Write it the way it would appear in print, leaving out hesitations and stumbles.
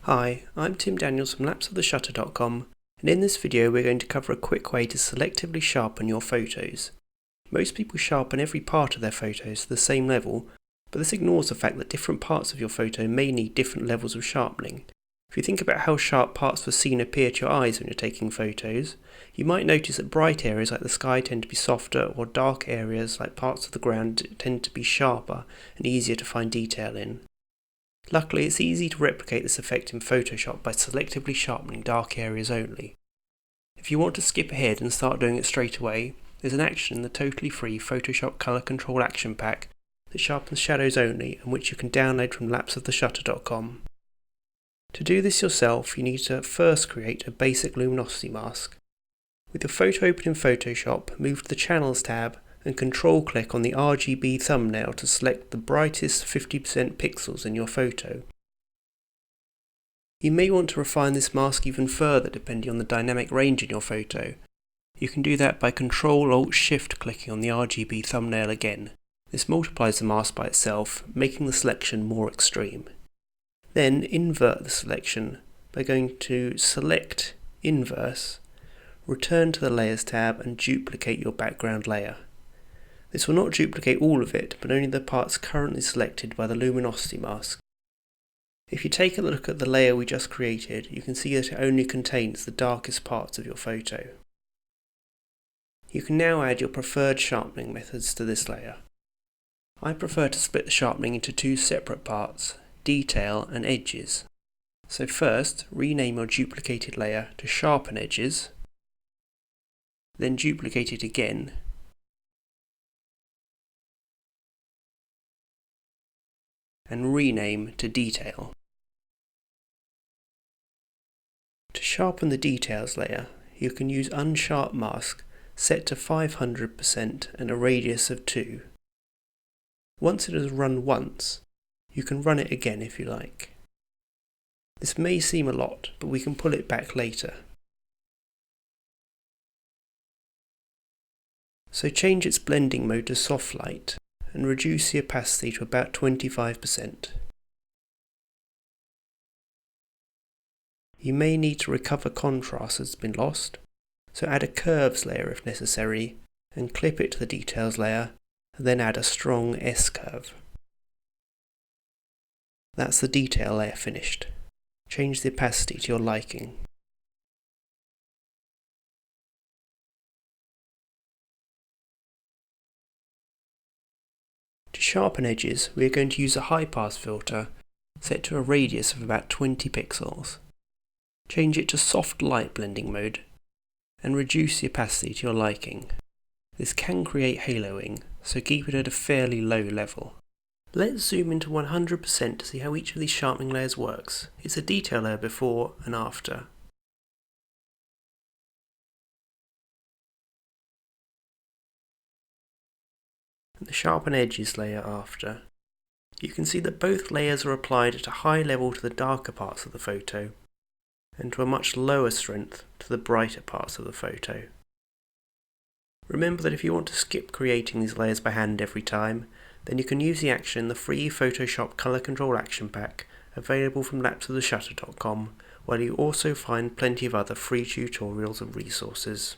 Hi, I'm Tim Daniels from lapsoftheshutter.com, and in this video we're going to cover a quick way to selectively sharpen your photos. Most people sharpen every part of their photos to the same level, but this ignores the fact that different parts of your photo may need different levels of sharpening. If you think about how sharp parts of a scene appear to your eyes when you're taking photos, you might notice that bright areas like the sky tend to be softer, or dark areas like parts of the ground tend to be sharper and easier to find detail in. Luckily, it's easy to replicate this effect in Photoshop by selectively sharpening dark areas only. If you want to skip ahead and start doing it straight away, there's an action in the totally free Photoshop Color Control Action Pack that sharpens shadows only and which you can download from lapsoftheshutter.com. To do this yourself, you need to first create a basic luminosity mask. With your photo open in Photoshop, move to the Channels tab and control-click on the RGB thumbnail to select the brightest 50% pixels in your photo. You may want to refine this mask even further depending on the dynamic range in your photo. You can do that by Ctrl-Alt-Shift clicking on the RGB thumbnail again. This multiplies the mask by itself, making the selection more extreme. Then invert the selection by going to Select, Inverse, return to the Layers tab and duplicate your background layer. This will not duplicate all of it, but only the parts currently selected by the luminosity mask. If you take a look at the layer we just created, you can see that it only contains the darkest parts of your photo. You can now add your preferred sharpening methods to this layer. I prefer to split the sharpening into two separate parts, detail and edges. So first, rename your duplicated layer to Sharpen Edges, then duplicate it again, and rename to Detail. To sharpen the details layer, you can use Unsharp Mask set to 500% and a radius of 2. Once it has run once, you can run it again if you like. This may seem a lot, but we can pull it back later. So change its blending mode to soft light and reduce the opacity to about 25%. You may need to recover contrast that's been lost, so add a curves layer if necessary and clip it to the details layer, and then add a strong S-curve. That's the detail layer finished. Change the opacity to your liking. To sharpen edges, we are going to use a high pass filter set to a radius of about 20 pixels. Change it to soft light blending mode and reduce the opacity to your liking. This can create haloing, so keep it at a fairly low level. Let's zoom into 100% to see how each of these sharpening layers works. It's a detail layer before and after. And the Sharpen Edges layer after. You can see that both layers are applied at a high level to the darker parts of the photo, and to a much lower strength to the brighter parts of the photo. Remember that if you want to skip creating these layers by hand every time, then you can use the action in the free Photoshop Color Control Action Pack available from lapsoftheshutter.com, where you also find plenty of other free tutorials and resources.